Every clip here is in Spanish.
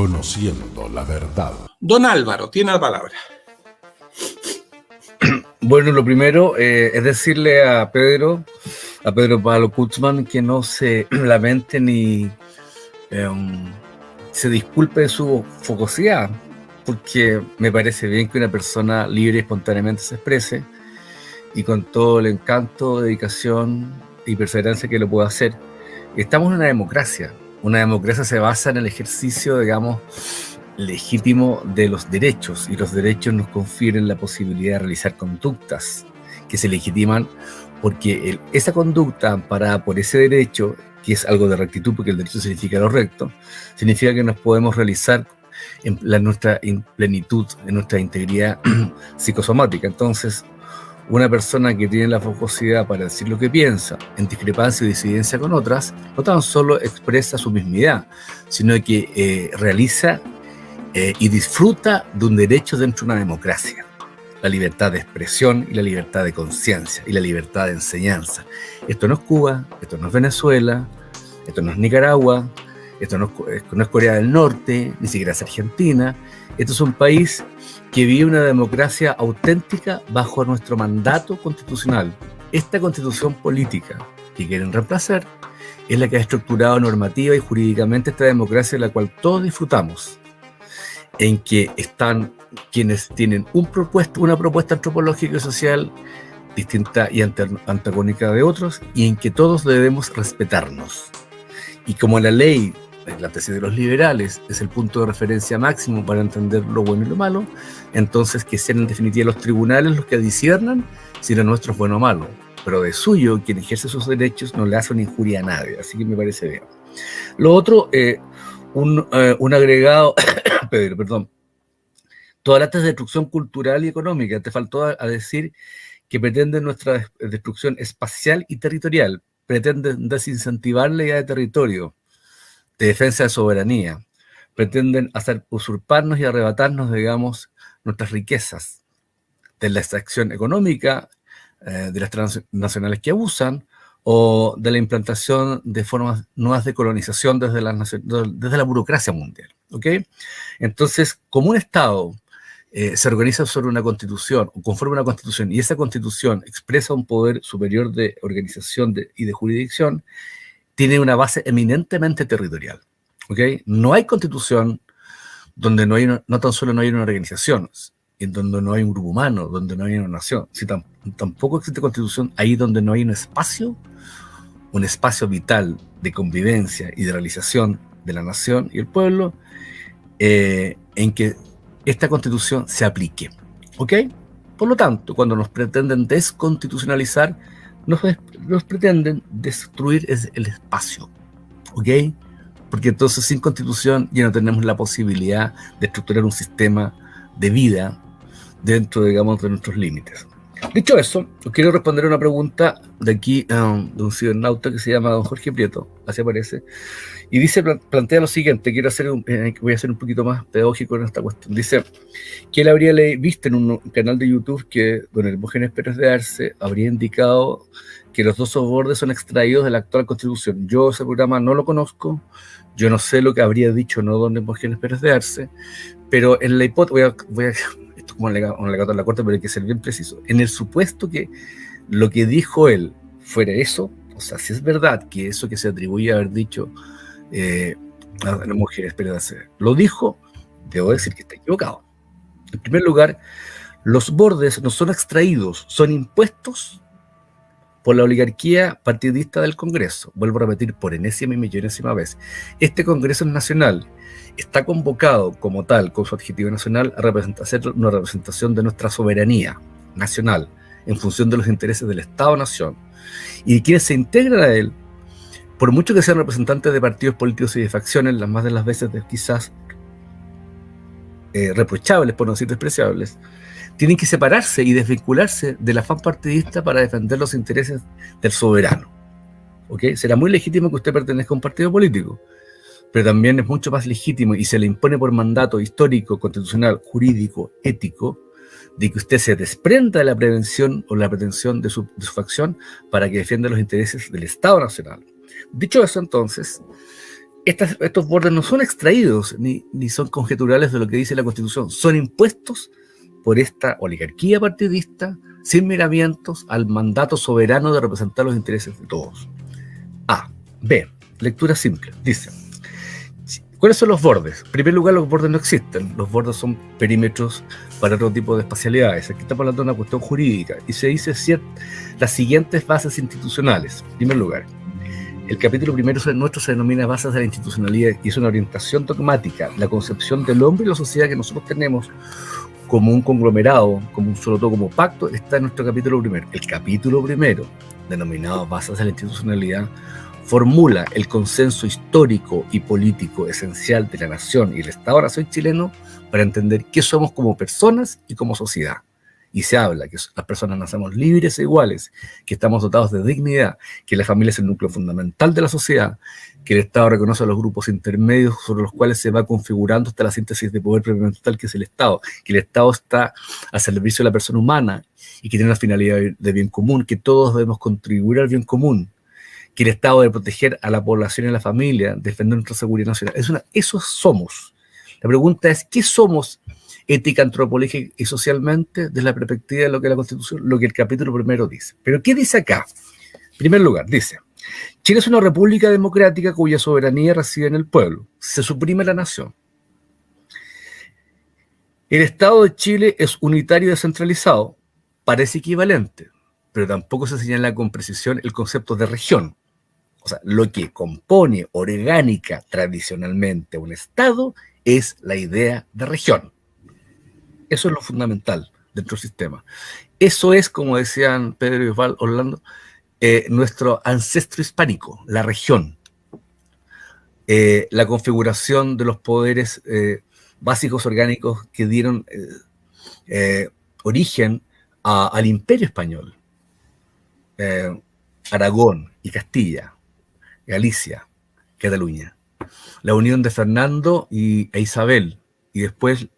conociendo la verdad. Don Álvaro, tiene la palabra. Bueno, lo primero es decirle a Pedro Pablo Kutzmann, que no se lamente ni se disculpe de su focosidad, porque me parece bien que una persona libre y espontáneamente se exprese y con todo el encanto, dedicación y perseverancia que lo pueda hacer. Estamos en una democracia. Una democracia se basa en el ejercicio, digamos, legítimo de los derechos, y los derechos nos confieren la posibilidad de realizar conductas que se legitiman porque esa conducta amparada por ese derecho, que es algo de rectitud, porque el derecho significa lo recto, significa que nos podemos realizar en nuestra plenitud, en nuestra integridad psicosomática. Entonces, una persona que tiene la focosidad para decir lo que piensa, en discrepancia y disidencia con otras, no tan solo expresa su mismidad, sino que realiza y disfruta de un derecho dentro de una democracia: la libertad de expresión y la libertad de conciencia y la libertad de enseñanza. Esto no es Cuba, esto no es Venezuela, esto no es Nicaragua, esto no es Corea del Norte, ni siquiera es Argentina. Esto es un país que vive una democracia auténtica bajo nuestro mandato constitucional. Esta constitución política que quieren reemplazar es la que ha estructurado normativa y jurídicamente esta democracia, en la cual todos disfrutamos, en que están quienes tienen una propuesta antropológica y social distinta y antagónica de otros, y en que todos debemos respetarnos. Y como la ley, la tesis de los liberales, es el punto de referencia máximo para entender lo bueno y lo malo, entonces que sean en definitiva los tribunales los que disciernan si lo nuestro es bueno o malo. Pero de suyo, quien ejerce sus derechos no le hace una injuria a nadie, así que me parece bien. Lo otro, un agregado, Pedro, perdón. Toda la destrucción cultural y económica, te faltó a decir que pretenden nuestra destrucción espacial y territorial, pretenden desincentivar la idea de territorio, de defensa de soberanía, pretenden hacer usurparnos y arrebatarnos, digamos, nuestras riquezas, de la extracción económica, de las transnacionales que abusan, o de la implantación de formas nuevas de colonización desde la burocracia mundial. ¿Ok? Entonces, como un Estado se organiza sobre una constitución, o conforma una constitución, y esa constitución expresa un poder superior de organización y de jurisdicción, tiene una base eminentemente territorial. ¿Ok? No hay constitución donde no tan solo no hay una organización, en donde no hay un grupo humano, donde no hay una nación. Tampoco existe constitución ahí donde no hay un espacio vital de convivencia y de realización de la nación y el pueblo, en que esta constitución se aplique. ¿Ok? Por lo tanto, cuando nos pretenden desconstitucionalizar, nos pretenden destruir el espacio. ¿Ok? Porque entonces sin constitución ya no tenemos la posibilidad de estructurar un sistema de vida dentro, digamos, de nuestros límites. Dicho eso, quiero responder a una pregunta de aquí, de un cibernauta que se llama don Jorge Prieto, así aparece, y dice, plantea lo siguiente, voy a ser un poquito más pedagógico en esta cuestión. Dice que él habría visto en un canal de YouTube que don Hermógenes Pérez de Arce habría indicado que los dos sobordes son extraídos de la actual Constitución. Yo ese programa no lo conozco, yo no sé lo que habría dicho no don Hermógenes Pérez de Arce, pero en la hipótesis, voy a esto como un alegato en la corte, pero hay que ser bien preciso. En el supuesto que lo que dijo él fuera eso, o sea, si es verdad que eso que se atribuye a haber dicho a las mujeres, pero lo dijo, debo decir que está equivocado. En primer lugar, los bordes no son extraídos, son impuestos por la oligarquía partidista del Congreso. Vuelvo a repetir por enésima y millonésima vez. Este Congreso nacional está convocado como tal, con su adjetivo nacional, a hacer una representación de nuestra soberanía nacional en función de los intereses del Estado-Nación. Y quienes se integran a él, por mucho que sean representantes de partidos políticos y de facciones, las más de las veces quizás reprochables, por no decir despreciables, tienen que separarse y desvincularse del afán partidista para defender los intereses del soberano. ¿Okay? Será muy legítimo que usted pertenezca a un partido político, pero también es mucho más legítimo y se le impone por mandato histórico, constitucional, jurídico, ético, de que usted se desprenda de la prevención o la pretensión de su facción para que defienda los intereses del Estado Nacional. Dicho eso, entonces, estos bordes no son extraídos ni son conjeturales de lo que dice la Constitución, son impuestos por esta oligarquía partidista sin miramientos al mandato soberano de representar los intereses de todos. A. B. Lectura simple. Dice, ¿cuáles son los bordes? En primer lugar, los bordes no existen. Los bordes son perímetros para otro tipo de espacialidades. Aquí estamos hablando de una cuestión jurídica y se dice las siguientes bases institucionales. En primer lugar, el capítulo primero nuestro se denomina bases de la institucionalidad y es una orientación dogmática, la concepción del hombre y la sociedad que nosotros tenemos como un conglomerado, como un solo todo, como pacto, está en nuestro capítulo primero. El capítulo primero, denominado bases de la institucionalidad, formula el consenso histórico y político esencial de la nación y el Estado-nación chileno para entender qué somos como personas y como sociedad. Y se habla que las personas nacemos libres e iguales, que estamos dotados de dignidad, que la familia es el núcleo fundamental de la sociedad, que el Estado reconoce a los grupos intermedios sobre los cuales se va configurando hasta la síntesis de poder prevental que es el Estado, que el Estado está al servicio de la persona humana y que tiene una finalidad de bien común, que todos debemos contribuir al bien común, que el Estado debe proteger a la población y a la familia, defender nuestra seguridad nacional. Eso somos. La pregunta es, ¿qué somos ética, antropológica y socialmente desde la perspectiva de lo que la Constitución, lo que el capítulo primero dice? Pero ¿qué dice acá? En primer lugar, dice, Chile es una república democrática cuya soberanía reside en el pueblo. Se suprime la nación. El Estado de Chile es unitario y descentralizado. Parece equivalente, pero tampoco se señala con precisión el concepto de región. O sea, lo que compone orgánica tradicionalmente un Estado es la idea de región. Eso es lo fundamental dentro del sistema. Eso es, como decían Pedro y Osvaldo Orlando, nuestro ancestro hispánico, la región. La configuración de los poderes básicos orgánicos que dieron origen al Imperio Español. Aragón y Castilla, Galicia, Cataluña. La unión de Fernando e Isabel y después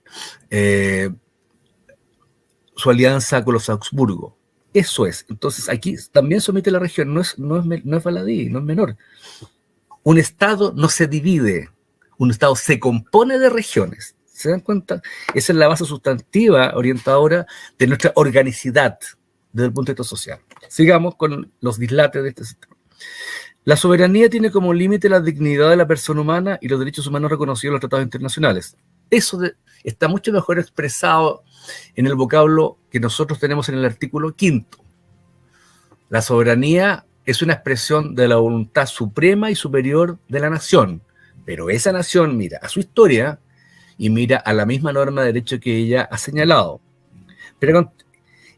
su alianza con los Augsburgo. Eso es. Entonces aquí también se omite la región, no es baladí, no es menor. Un Estado no se divide, un Estado se compone de regiones. ¿Se dan cuenta? Esa es la base sustantiva orientadora de nuestra organicidad desde el punto de vista social. Sigamos con los dislates de este sistema. La soberanía tiene como límite la dignidad de la persona humana y los derechos humanos reconocidos en los tratados internacionales. Eso está mucho mejor expresado en el vocablo que nosotros tenemos en el artículo 5. La soberanía es una expresión de la voluntad suprema y superior de la nación, pero esa nación mira a su historia y mira a la misma norma de derecho que ella ha señalado.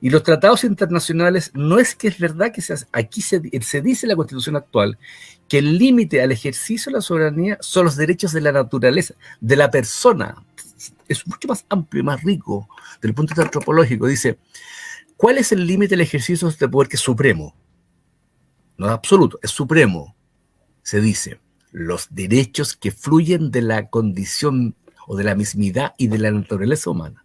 Y los tratados internacionales, no es que es verdad que aquí se dice en la Constitución actual que el límite al ejercicio de la soberanía son los derechos de la naturaleza, de la persona. Es mucho más amplio y más rico desde el punto de vista antropológico. Dice, ¿cuál es el límite al ejercicio de este poder que es supremo? No es absoluto, es supremo. Se dice, los derechos que fluyen de la condición o de la mismidad y de la naturaleza humana.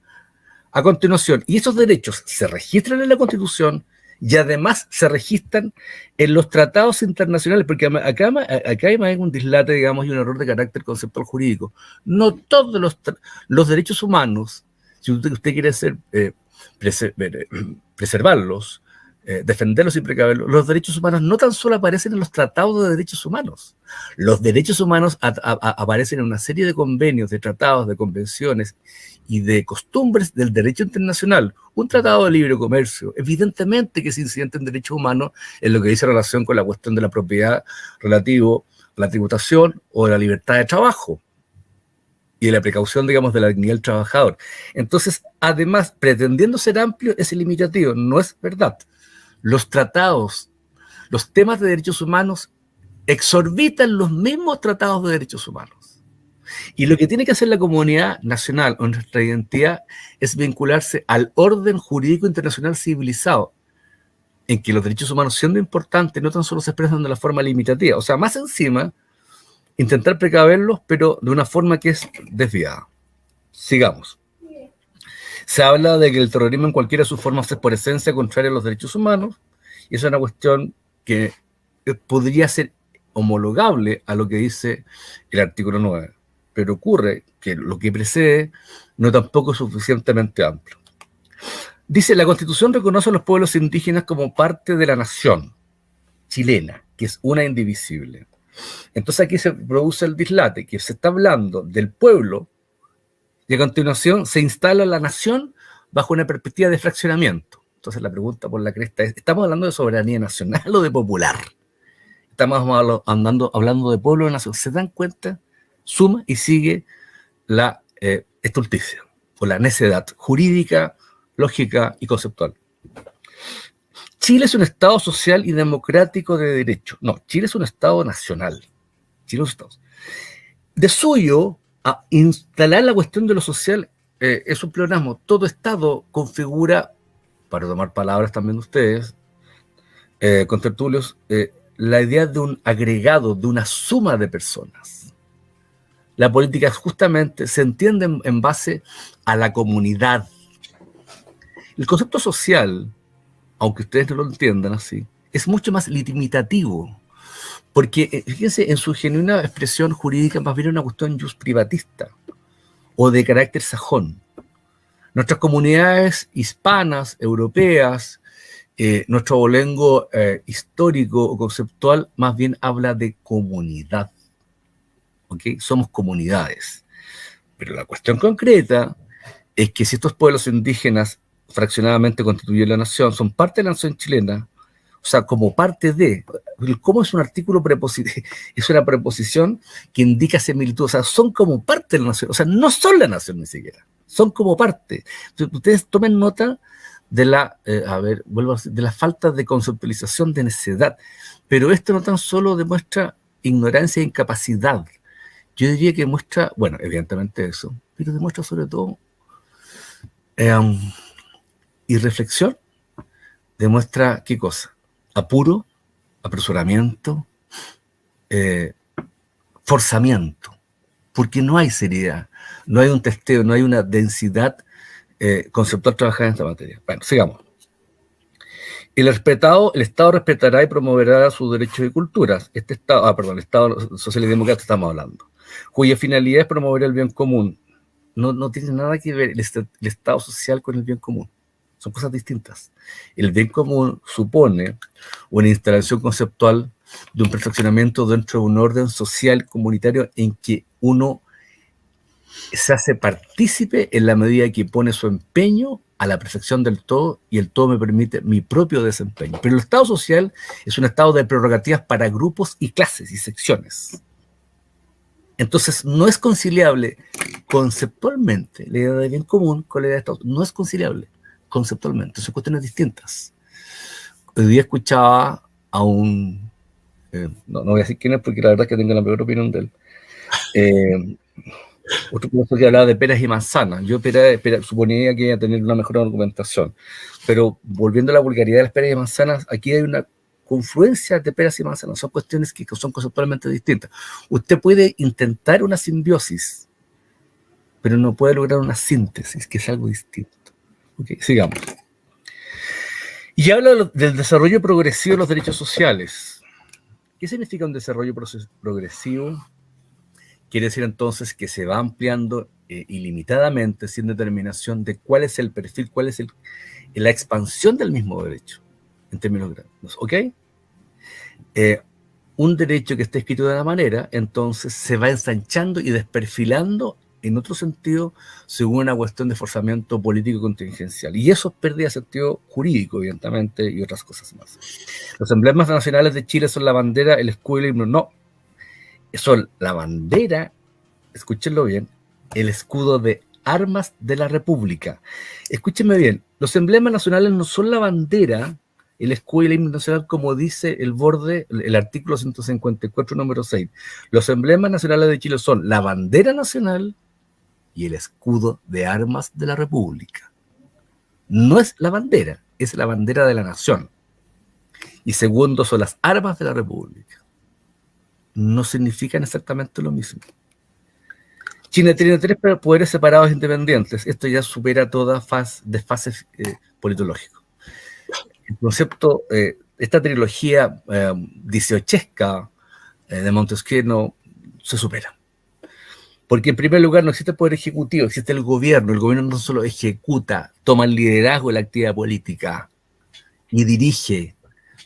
A continuación, y esos derechos se registran en la Constitución y además se registran en los tratados internacionales, porque acá hay más un dislate, digamos, y un error de carácter conceptual jurídico. No todos los derechos humanos, si usted quiere preservarlos, defenderlos y precaverlos, los derechos humanos no tan solo aparecen en los tratados de derechos humanos. Los derechos humanos aparecen en una serie de convenios, de tratados, de convenciones y de costumbres del derecho internacional. Un tratado de libre comercio, evidentemente que es incidente en derechos humanos en lo que dice relación con la cuestión de la propiedad relativo a la tributación o de la libertad de trabajo y de la precaución, digamos, de la dignidad del trabajador. Entonces, además, pretendiendo ser amplio, es limitativo, no es verdad. Los tratados, los temas de derechos humanos exorbitan los mismos tratados de derechos humanos. Y lo que tiene que hacer la comunidad nacional o nuestra identidad es vincularse al orden jurídico internacional civilizado, en que los derechos humanos, siendo importantes, no tan solo se expresan de la forma limitativa, o sea, más encima, intentar precaverlos, pero de una forma que es desviada. Sigamos. Se habla de que el terrorismo en cualquiera de sus formas es por esencia contrario a los derechos humanos, y es una cuestión que podría ser homologable a lo que dice el artículo 9. Pero ocurre que lo que precede no tampoco es suficientemente amplio. Dice, la Constitución reconoce a los pueblos indígenas como parte de la nación chilena, que es una indivisible. Entonces aquí se produce el dislate, que se está hablando del pueblo y a continuación se instala la nación bajo una perspectiva de fraccionamiento. Entonces la pregunta por la cresta es, ¿estamos hablando de soberanía nacional o de popular? Estamos hablando de pueblo o de nación. ¿Se dan cuenta? Suma y sigue la estulticia o la necedad jurídica, lógica y conceptual. Chile es un Estado social y democrático de derecho. No, Chile es un Estado nacional. Chile es un Estado. De suyo, a instalar la cuestión de lo social es un pleonasmo. Todo Estado configura, para tomar palabras también de ustedes, contertulios, la idea de un agregado, de una suma de personas. La política justamente se entiende en base a la comunidad. El concepto social, aunque ustedes no lo entiendan así, es mucho más limitativo, porque, fíjense, en su genuina expresión jurídica más bien una cuestión jus privatista o de carácter sajón. Nuestras comunidades hispanas, europeas, nuestro abolengo histórico o conceptual más bien habla de comunidad. ¿Okay? Somos comunidades. Pero la cuestión concreta es que si estos pueblos indígenas fraccionadamente constituyen la nación, son parte de la nación chilena, o sea, como parte de, ¿cómo es un artículo prepositivo? Es una preposición que indica similitud, o sea, son como parte de la nación, o sea, no son la nación ni siquiera, son como parte. Entonces, ustedes tomen nota de la, vuelvo a decir, de la falta de conceptualización de necedad, pero esto no tan solo demuestra ignorancia e incapacidad, yo diría que muestra, bueno, evidentemente eso, pero demuestra sobre todo y reflexión, demuestra ¿qué cosa? Apuro, apresuramiento, forzamiento, porque no hay seriedad, no hay un testeo, no hay una densidad conceptual trabajada en esta materia. Bueno, sigamos. El Estado respetará y promoverá sus derechos y culturas. El Estado social y democrático estamos hablando, cuya finalidad es promover el bien común. No tiene nada que ver el Estado social con el bien común. Son cosas distintas. El bien común supone una instalación conceptual de un perfeccionamiento dentro de un orden social comunitario en que uno se hace partícipe en la medida que pone su empeño a la perfección del todo y el todo me permite mi propio desempeño. Pero el Estado social es un estado de prerrogativas para grupos y clases y secciones. Entonces no es conciliable conceptualmente la idea de bien común con la idea de Estado. No es conciliable conceptualmente, son cuestiones distintas. Hoy día escuchaba a un, no voy a decir quién es porque la verdad es que tengo la peor opinión de él, otro profesor que hablaba de peras y manzanas. Yo suponía que iba a tener una mejor argumentación, pero volviendo a la vulgaridad de las peras y manzanas, aquí hay una confluencia de peras y manzanas, son cuestiones que son conceptualmente distintas. Usted puede intentar una simbiosis, pero no puede lograr una síntesis, que es algo distinto. Okay, sigamos. Y habla del desarrollo progresivo de los derechos sociales. ¿Qué significa un desarrollo progresivo? Quiere decir entonces que se va ampliando ilimitadamente sin determinación de cuál es el perfil, cuál es la expansión del mismo derecho, en términos grandes. ¿Ok? Un derecho que está escrito de una manera, entonces se va ensanchando y desperfilando en otro sentido, según una cuestión de forzamiento político contingencial. Y eso es pérdida de sentido jurídico, evidentemente, y otras cosas más. Los emblemas nacionales de Chile son la bandera, el escudo y el himno. No, son la bandera, escúchenlo bien, el escudo de armas de la República. Escúchenme bien, los emblemas nacionales no son la bandera, el escudo y el himno nacional, como dice el artículo 154, número 6. Los emblemas nacionales de Chile son la bandera nacional y el escudo de armas de la República. No es la bandera, es la bandera de la nación. Y segundo, son las armas de la República. No significan exactamente lo mismo. Chile tiene 3 poderes separados e independientes. Esto ya supera toda desfase politológico. El concepto, esta trilogía dieciochesca, de Montesquieu no se supera. Porque en primer lugar no existe el poder ejecutivo, existe el gobierno. El gobierno no solo ejecuta, toma el liderazgo de la actividad política y dirige.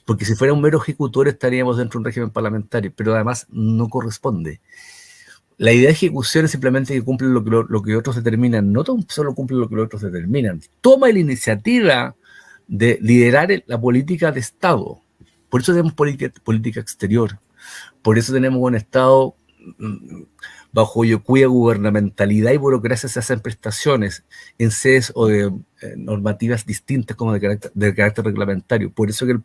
Porque si fuera un mero ejecutor estaríamos dentro de un régimen parlamentario, pero además no corresponde. La idea de ejecución es simplemente que cumple lo que otros determinan, no solo cumple lo que los otros determinan, toma la iniciativa de liderar la política de Estado. Por eso tenemos política exterior, por eso tenemos un Estado bajo cuya gubernamentalidad y burocracia se hacen prestaciones en sedes o de normativas distintas como de carácter reglamentario. Por eso que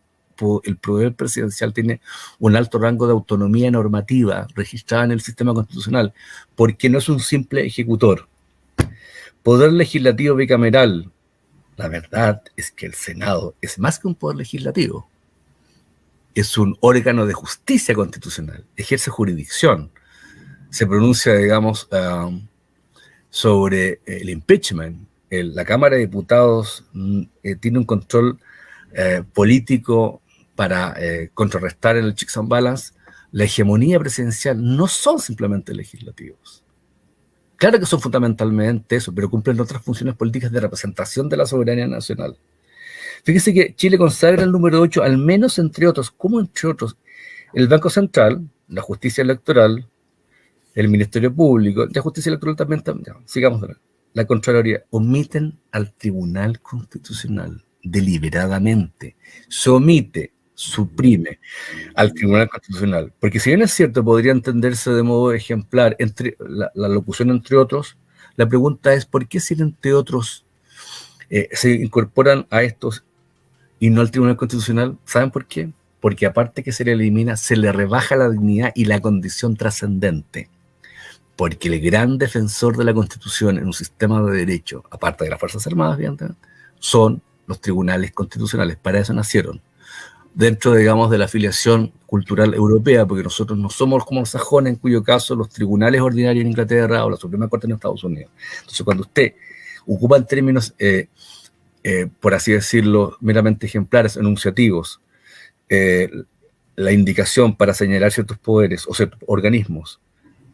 el poder presidencial tiene un alto rango de autonomía normativa registrada en el sistema constitucional, porque no es un simple ejecutor. Poder legislativo bicameral. La verdad es que el Senado es más que un poder legislativo. Es un órgano de justicia constitucional, ejerce jurisdicción, se pronuncia, digamos, sobre el impeachment. La Cámara de Diputados tiene un control político para contrarrestar el checks and balance. La hegemonía presidencial no son simplemente legislativos. Claro que son fundamentalmente eso, pero cumplen otras funciones políticas de representación de la soberanía nacional. Fíjese que Chile consagra el número 8, al menos entre otros, ¿cómo entre otros? El Banco Central, la Justicia Electoral, el Ministerio Público, la Justicia Electoral también, sigamos, la Contraloría, omiten al Tribunal Constitucional deliberadamente, se omite, suprime al Tribunal Constitucional, porque si bien es cierto, podría entenderse de modo ejemplar entre la locución entre otros, la pregunta es, ¿por qué si entre otros se incorporan a estos y no al Tribunal Constitucional? ¿Saben por qué? Porque aparte que se le elimina, se le rebaja la dignidad y la condición trascendente. Porque el gran defensor de la Constitución en un sistema de derecho, aparte de las Fuerzas Armadas, son los tribunales constitucionales. Para eso nacieron. Dentro, digamos, de la afiliación cultural europea, porque nosotros no somos como los sajones, en cuyo caso los tribunales ordinarios en Inglaterra o la Suprema Corte en Estados Unidos. Entonces, cuando usted ocupa en términos, por así decirlo, meramente ejemplares, enunciativos, la indicación para señalar ciertos poderes o ciertos organismos,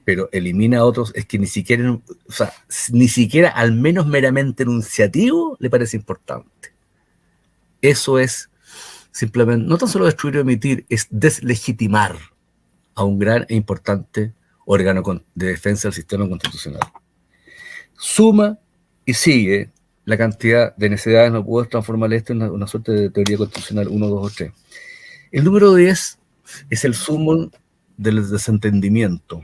pero elimina a otros, es que ni siquiera al menos meramente enunciativo le parece importante. Eso es simplemente, no tan solo destruir o emitir, es deslegitimar a un gran e importante órgano de defensa del sistema constitucional. Suma y sigue la cantidad de necesidades, no puedo transformar esto en una suerte de teoría constitucional 1, 2 o 3. El número 10 es el sumum del desentendimiento.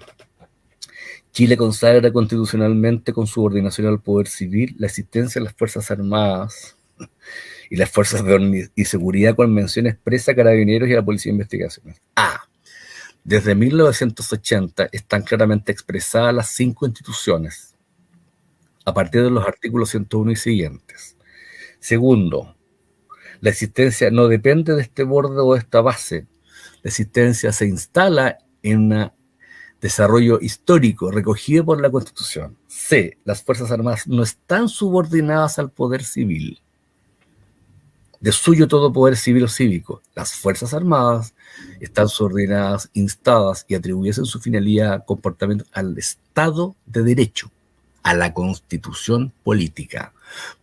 Chile consagra constitucionalmente con subordinación al poder civil la existencia de las Fuerzas Armadas y las Fuerzas de Orden y Seguridad con mención expresa a Carabineros y a la Policía de Investigaciones. Desde 1980 están claramente expresadas las 5 instituciones, a partir de los artículos 101 y siguientes. Segundo, la existencia no depende de este borde o de esta base. La existencia se instala en un desarrollo histórico recogido por la Constitución. C. Las Fuerzas Armadas no están subordinadas al poder civil. De suyo todo poder civil o cívico. Las Fuerzas Armadas están subordinadas, instadas y atribuidas en su finalidad, comportamiento al Estado de Derecho, a la Constitución política.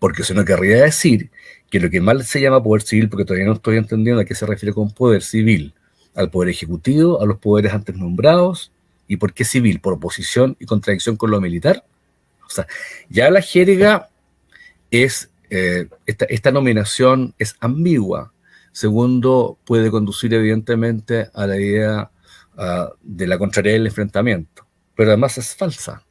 Porque eso no querría decir que lo que mal se llama poder civil, porque todavía no estoy entendiendo a qué se refiere con poder civil, al poder ejecutivo, a los poderes antes nombrados. ¿Y por qué civil? Por oposición y contradicción con lo militar. O sea, ya la jerga es, esta nominación es ambigua. Segundo, puede conducir evidentemente a la idea de la contrariedad del enfrentamiento. Pero además es falsa.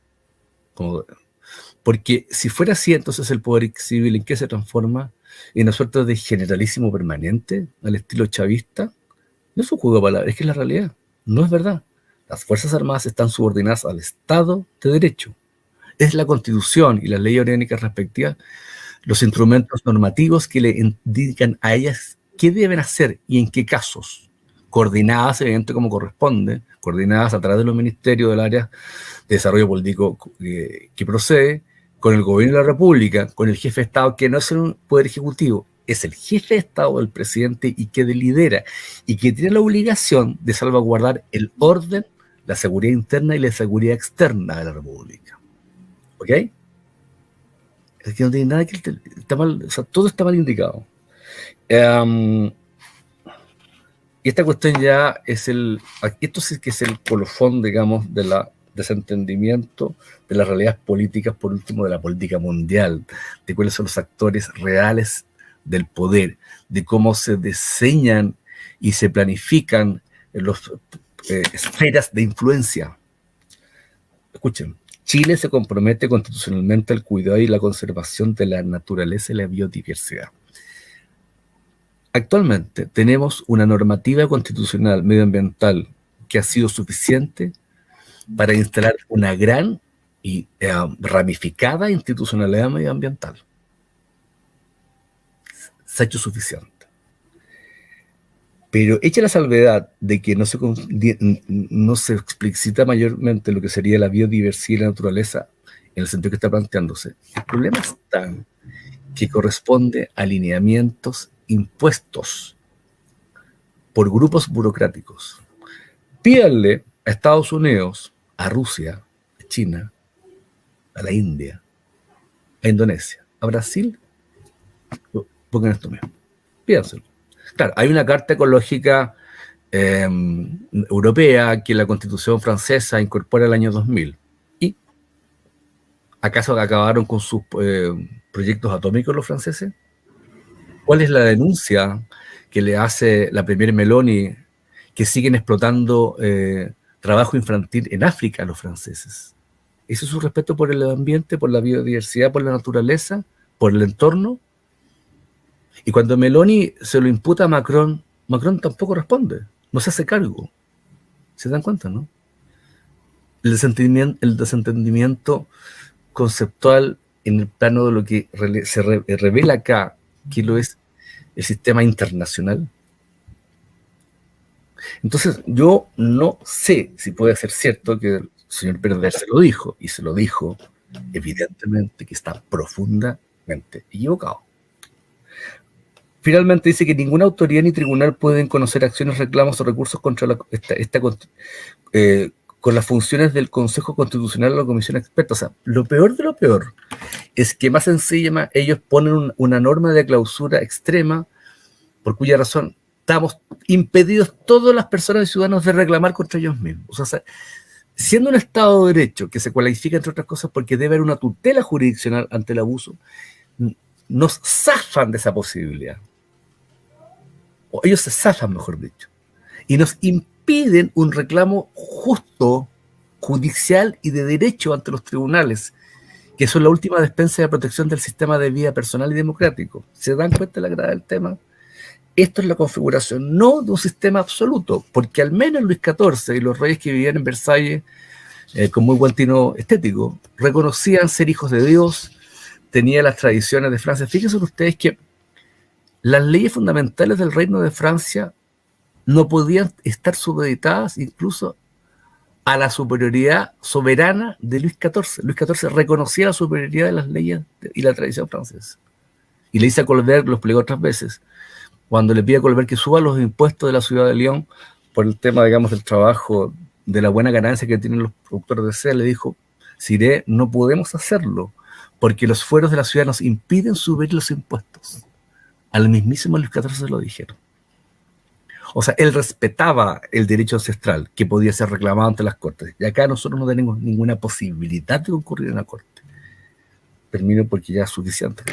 Porque si fuera así, entonces el poder civil, ¿en qué se transforma? En una suerte de generalísimo permanente, al estilo chavista. No es un juego de palabras, es que es la realidad. No es verdad. Las Fuerzas Armadas están subordinadas al Estado de Derecho. Es la Constitución y las leyes orgánicas respectivas los instrumentos normativos que le indican a ellas qué deben hacer y en qué casos. Coordinadas, evidentemente, como corresponde, coordinadas a través de los ministerios del área de desarrollo político que procede, con el gobierno de la República, con el jefe de Estado, que no es un poder ejecutivo, es el jefe de Estado, el presidente, y que lidera, y que tiene la obligación de salvaguardar el orden, la seguridad interna y la seguridad externa de la República. ¿Ok? Es que no tiene nada que... Está mal, o sea, todo está mal indicado. Y esta cuestión ya es esto sí que es el colofón, digamos, de la desentendimiento de las realidades políticas, por último, de la política mundial, de cuáles son los actores reales del poder, de cómo se diseñan y se planifican las esferas de influencia. Escuchen, Chile se compromete constitucionalmente al cuidado y la conservación de la naturaleza y la biodiversidad. Actualmente tenemos una normativa constitucional medioambiental que ha sido suficiente para instalar una gran y ramificada institucionalidad medioambiental. Se ha hecho suficiente. Pero hecha la salvedad de que no se explicita mayormente lo que sería la biodiversidad y la naturaleza en el sentido que está planteándose, el problema está en que corresponde a alineamientos impuestos por grupos burocráticos. Pídanle a Estados Unidos, a Rusia, a China, a la India, a Indonesia, a Brasil, pongan esto mismo, pídanselo. Claro, hay una carta ecológica europea que la Constitución francesa incorpora el año 2000. ¿Y acaso acabaron con sus proyectos atómicos los franceses? ¿Cuál es la denuncia que le hace la premier Meloni que siguen explotando trabajo infantil en África a los franceses? ¿Eso es su respeto por el ambiente, por la biodiversidad, por la naturaleza, por el entorno? Y cuando Meloni se lo imputa a Macron, Macron tampoco responde, no se hace cargo. ¿Se dan cuenta, no? El desentendimiento conceptual en el plano de lo que se revela acá, que lo es el sistema internacional. Entonces, yo no sé si puede ser cierto que el señor Perder se lo dijo, y se lo dijo, evidentemente, que está profundamente equivocado. Finalmente dice que ninguna autoridad ni tribunal pueden conocer acciones, reclamos o recursos contra con las funciones del Consejo Constitucional o la Comisión Experta. O sea, lo peor de lo peor es que más sencilla, ellos ponen una norma de clausura extrema por cuya razón estamos impedidos todas las personas y ciudadanos de reclamar contra ellos mismos. O sea, siendo un Estado de Derecho que se cualifica, entre otras cosas, porque debe haber una tutela jurisdiccional ante el abuso, nos zafan de esa posibilidad. O ellos se zafan, mejor dicho, y nos impiden un reclamo justo, judicial y de derecho ante los tribunales, que son la última despensa de protección del sistema de vida personal y democrático. ¿Se dan cuenta de la gravedad del tema? Esto es la configuración, no de un sistema absoluto, porque al menos Luis XIV y los reyes que vivían en Versalles, con muy buen tino estético, reconocían ser hijos de Dios, tenían las tradiciones de Francia. Fíjense ustedes que las leyes fundamentales del Reino de Francia no podían estar supeditadas incluso a la superioridad soberana de Luis XIV. Luis XIV reconocía la superioridad de las leyes y la tradición francesa. Y le dice a Colbert, lo explicó otras veces, cuando le pide a Colbert que suba los impuestos de la ciudad de Lyon por el tema, digamos, del trabajo, de la buena ganancia que tienen los productores de seda, le dijo, Siré, no podemos hacerlo, porque los fueros de la ciudad nos impiden subir los impuestos. Al mismísimo Luis XIV se lo dijeron. O sea, él respetaba el derecho ancestral que podía ser reclamado ante las cortes. Y acá nosotros no tenemos ninguna posibilidad de concurrir en la corte. Termino porque ya es suficiente.